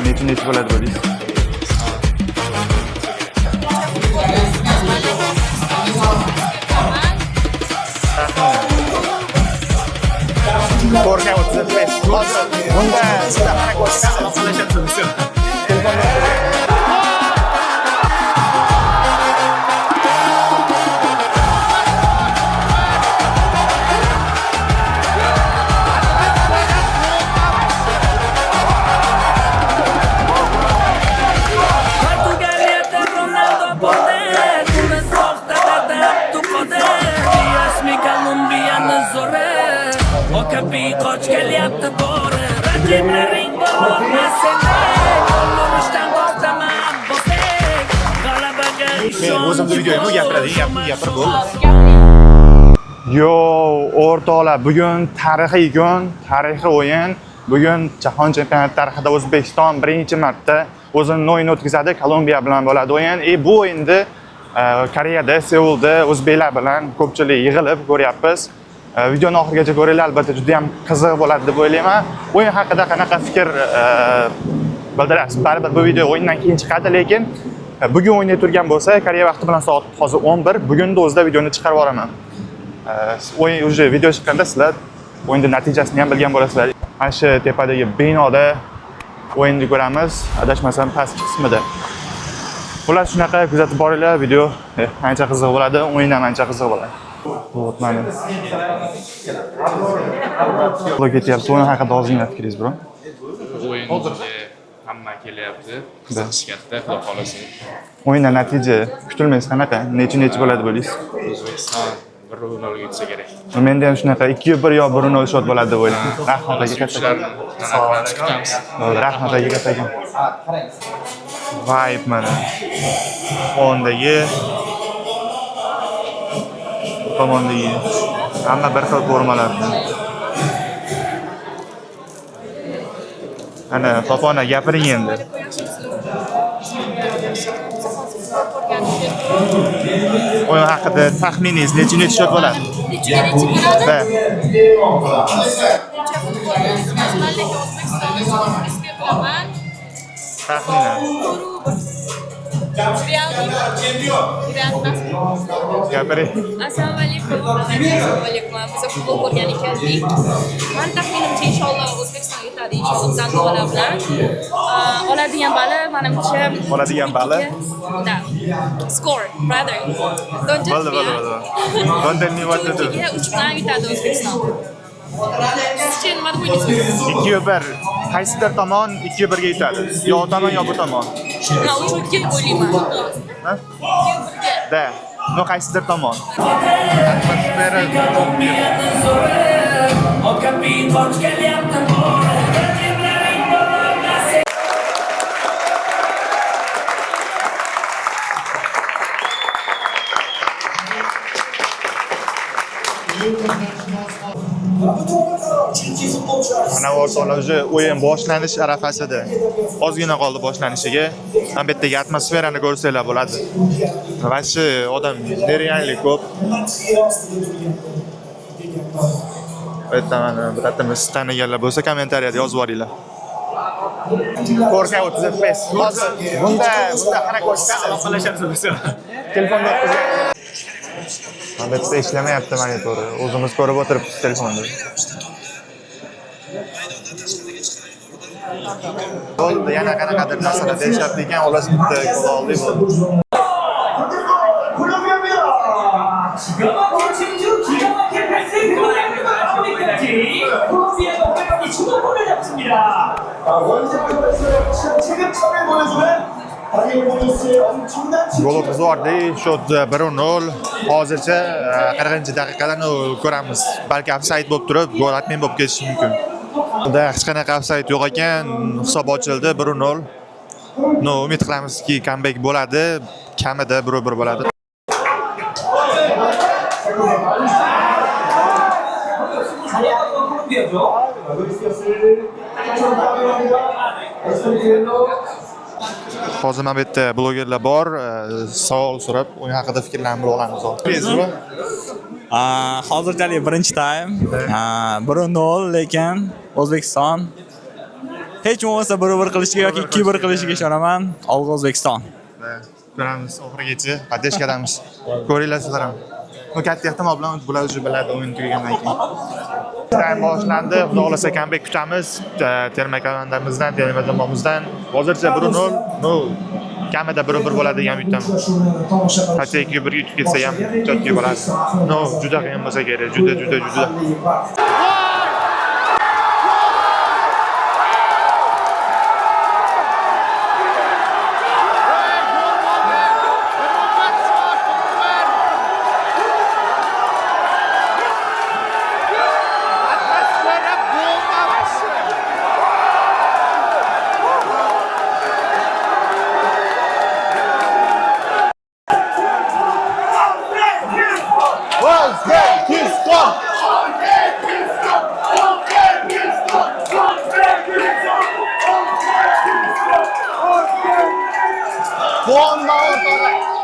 necha bo'ladi deysiz? To'rtga 35. Hozir bunda sizda qanaqa aloqalashasiz? Telefonda qoch kelyapti bori raqiblaring bo'lmasin qo'llanishdan to'xtaman bosek g'alabaga ishon o'zimni videoyimni gapirib bo'ldi. Yo, o'rtoqlar, bugun tarixiy kun, tarixiy o'yin. Bugun Jahon chempionati tarixida O'zbekiston birinchi marta o'zining o'yinini o'tkazadi. Kolumbiya bilan bo'ladi o'yin. Bu o'yinni Koreyada, Seulda o'zbeklar bilan ko'pchilik yig'ilib ko'ryapmiz. Videoni oxirigacha ko'ringlar, albatta juda ham qiziq bo'ladi deb o'ylayman. O'yin haqida qanaqa fikr bildirasiz? Baribir bu video o'yindan keyin chiqadi, lekin bugun o'ynay turgan bo'lsa, Koreya vaqti bilan soat hozir 11, bugunning o'zida videoni chiqarib yuboraman. O'yin уже video chiqqanda sizlar o'yinning natijasini ham bilgan bo'lasizlar. Mana shu tepadagi binoda o'yinni ko'ramiz, adashmasam pastki qismida. Ular shunaqa kuzatib boringlar, video ancha qiziq bo'ladi, o'yin ham ancha qiziq bo'ladi. Вот, mana. Qo'l ketyapti, o'yin haqida o'zingizning fikringiz, bro. O'yinga hamma kelyapti. Qiziqishganda, xudo xolasa. O'yindan natija kutilmaysiz qanaqa? Necha bo'ladi deysiz? O'zbekiston 1-0 ga yetsa kerak. Menda ham shunaqa 2-1 yo 1-0 shot bo'ladi deb o'ylayman. Rahmat aka, Kattalar kutamiz. Rahmat aka, kattaga. Vibe mana. Fondagi tomondagi hamma bir xil formalarda. Ana, Fafona gapiring endi. O'yin haqida taxminingiz necha shot bo'ladi? Necha bo'ladi? Ha. Taxminan. Gapiring. Assalomu alaykum. Biz futbol ko'rgan ekandik. Men taxminimcha inshaalloh O'zbekiston yutadi inshaalloh Zangola bilan. Oladigan bali menimcha Oladigan bali? Da. Score, brother. Don't judge me. Don't tell me what to do. 3 bilan yutadi O'zbekiston. Sizcha nima deb o'ylaysiz? 2-1. Qaysidir tomon 2-1 ga yutadi. Yo u tomon yo bu tomon. Men 3-2 deb o'ylayman. Ha? Da. No qaysidir tomon. Atmosfera qoch kelyapti bori raqiblaring bo'lmasin mana o'rtoqlar уже o'yin boshlanish arafasida. Ozgina qoldi boshlanishiga. Mana bu yerdagi atmosferani ko'rsanglar bo'ladi. Va shu odam nereallik ko'p. Aytaman, biratimiz taniganlar bo'lsa kommentariyada yozib yuboringlar. To'rtga 35. Hozir bunda qanaqa aloqalashasiz? Telefonda albatta ishlamayapti monitori. O'zimiz ko'rib o'tiribmiz telefonda. Bo'ldi, yana qanaqadir narsalar deyishyapti ekan, xolos bitta gol oldik bo'ldi. Gol o'tkazib shot 1-0. Hozircha 40-daqiqadan ko'ramiz. Balki ofsayd bo'lib turib, gol atmay bo'lib ketishi mumkin. Unda hech qanaqa ofsayd yo'q ekan, hisob ochildi 1-0. No, umid qilamizki, comeback bo'ladi, kamida 1-1 bo'ladi. Hozir mana bu yerda blogerlar bor, savol so'rab, o'yin haqida fikrlarini bilib olamiz. Hozirchalik birinchi taym 1-0, lekin O'zbekiston hech bo'lmasa 1-1 qilishiga yoki 2-1 qilishiga ishonaman. Olg'a O'zbekiston. Ko'ramiz oxirigacha podдержкадamiz. Ko'ringlar sizlar ham. Bu katta ehtimol bilan bular o'zi biladi o'yin tugagandan keyin. Time boshlandi. Xudo xolasa comeback kutamiz. Terma komandamizdan, terma jamoamizdan hozircha 1-0, no kamida 1-1 bo'ladi degan umiddaman. Hatto 2-1 yutib ketsa ham chotga bo'ladi. No, juda qiyin bo'lsa kerak, juda.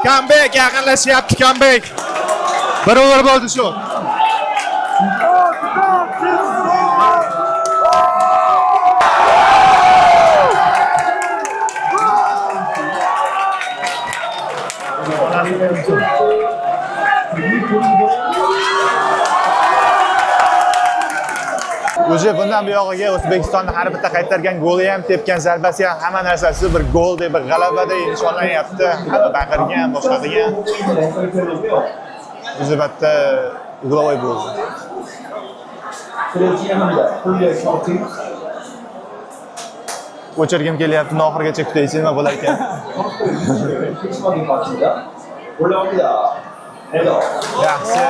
Comeback yaqinlashyapti, comeback. 1-1 bo'ldi shu. O'zi bundan buyog'iga O'zbekistonning har bitta qaytargan goli ham, tepgan zarbasi ham hamma narsasi bir gol deb, bir g'alabadek nishonlanyapti. Hamma baqirgan, boshqa qilgan. O'zi bitta uglovoy bo'ldi. O'chirgim kelyapti, oxirigacha kutaysiz, nima bo'lar ekan? Yaxshi.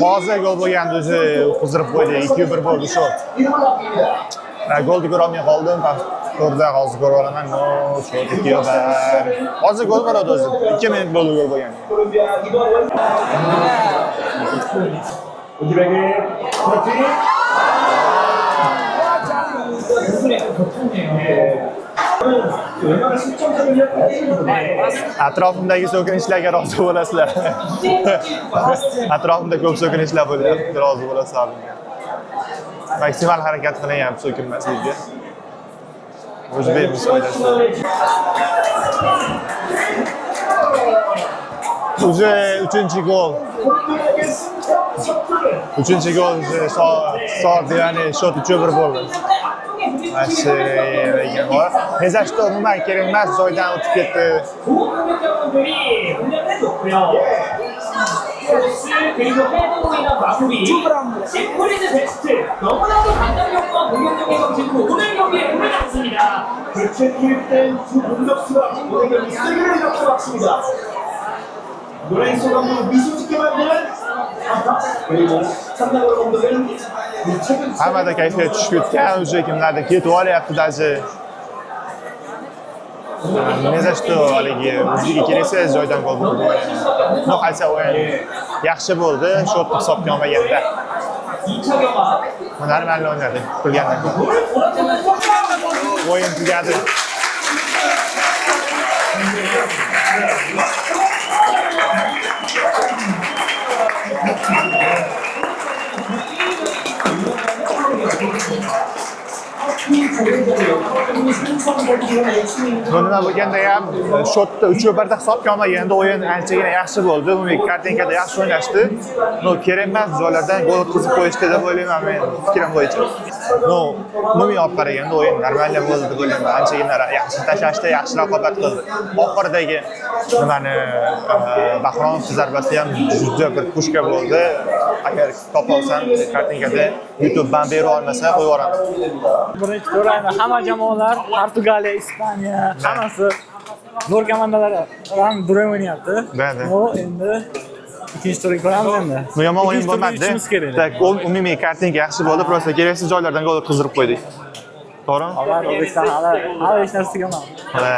Hozir gol bo'lgandi, o'zi qizdirib qo'ydi. 2-1 bo'ldi shu. Golni ko'ra olmay qoldim. To'rda hozir ko'ra olaman. No, shu 2-1. Hozir gol bo'ladi o'zi. 2 minut bo'ldi gol bo'lgan. Atrofimdagi so'kinishlarga rozi bo'lasizlar. Atrofimda ko'p so'kinishlar bo'lyapti, rozi bo'lasiz bunga. Maksimal harakat qilyapti so'kinmaslikka. O'zbek foydasi. O'zi 3-chi gol. 3-chi gol soat ya'ni shot 3-1 bo'ldi. Mezashda umuman kerak emas, joydan o'tib ketdi. 그리고 헤드로 인한 마무리 시프리즈 베스트 너무나도 감각력과 공격력의 경쟁도 오늘 경기에 올라갔습니다. 교체 투입된 두 공격수가 오늘 경기 승리를 이렇게 마칩니다. 노랭소 감독 미소 짓게 만드는 안타 그리고 참나고로 감독은 최근 Hammada kayfiyat tushib ketgan, o'zi kimlardir ketib olyapti daji. Mezashto haligi o'ziga kelsa joydan gol bo'ldi. No qaysa o'yin yaxshi bo'ldi, shot hisobga olmaganda. Normal o'ynadi, qilgandan. O'yin tugadi. Nima bo'lganda ham shotda 3-1 hisobga olmaganda o'yin anchagina yaxshi bo'ldi. Umumiy kartinkada yaxshi o'ynashdi. No kerak emas joylardan gol o'tkazib qo'yishdi deb o'ylayman men fikrim bo'yicha. No umumiy olib qaraganda o'yin normal bo'ldi deb o'ylayman. Anchagina yaxshi tashlashda, yaxshi raqobat qildi. Oxiridagi nimani Bahrom zarbasi ham juda bir pushka bo'ldi. Agar top olsam kartinkada YouTube'dan bera olmasa qo'yib yuboraman. Birinchi turaymi hamma jamoalar Portugaliya, Ispaniya, hammasi zo'r komandalar bilan durang o'ynayapti. O endi ikkinchi turga ko'ramiz endi. Bu yomon o'yin bo'lmadi. Tak, umumiy kartinka yaxshi bo'ldi, просто keraksiz joylardan gol o'tkazib qo'ydik. To'g'rimi? Xabar O'zbekiston hali hech narsa tugamadi. Ha.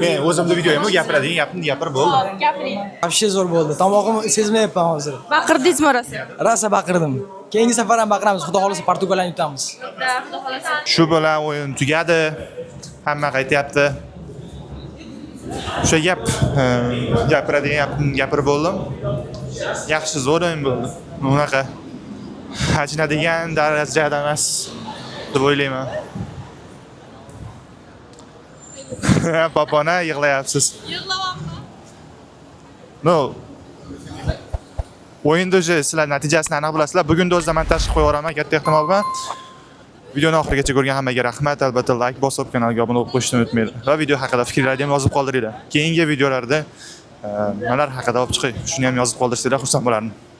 Men o'zimni videoyimni gapiradigan gapni gapirib bo'ldim. Gapiring. Вообще zo'r bo'ldi. Tomog'im sezmayapman hozir. Baqirdingizmi rosa? Rosa baqirdim. Keyingi safar ham baqiramiz. Xudo xolasa Portugaliyani yutamiz. Xudo xolasa. Shu bilan o'yin tugadi. Hamma qaytyapti. O'sha gapiradigan gapni gapirib bo'ldim. Yaxshi zo'r o'yin bo'ldi. Unaqa achinadigan darajada emas deb o'ylayman. Papona yig'layapsiz. Yig'layapman. No. O'yinda o'sha sizlar natijasini aniq bilasizlar. Bugun o'zida montaj qilib qo'yaman, katta ehtimol bilan. Videoni oxirigacha ko'rgan hammaga rahmat. Albatta like bosib, kanalga obuna bo'lib qo'yishni unutmanglar. Va video haqida fikrlaringizni ham yozib qoldiringlar. Keyingi videolarda nimalar haqida olib chiqay, shuni ham yozib qoldirsanglar xursand bo'lardim.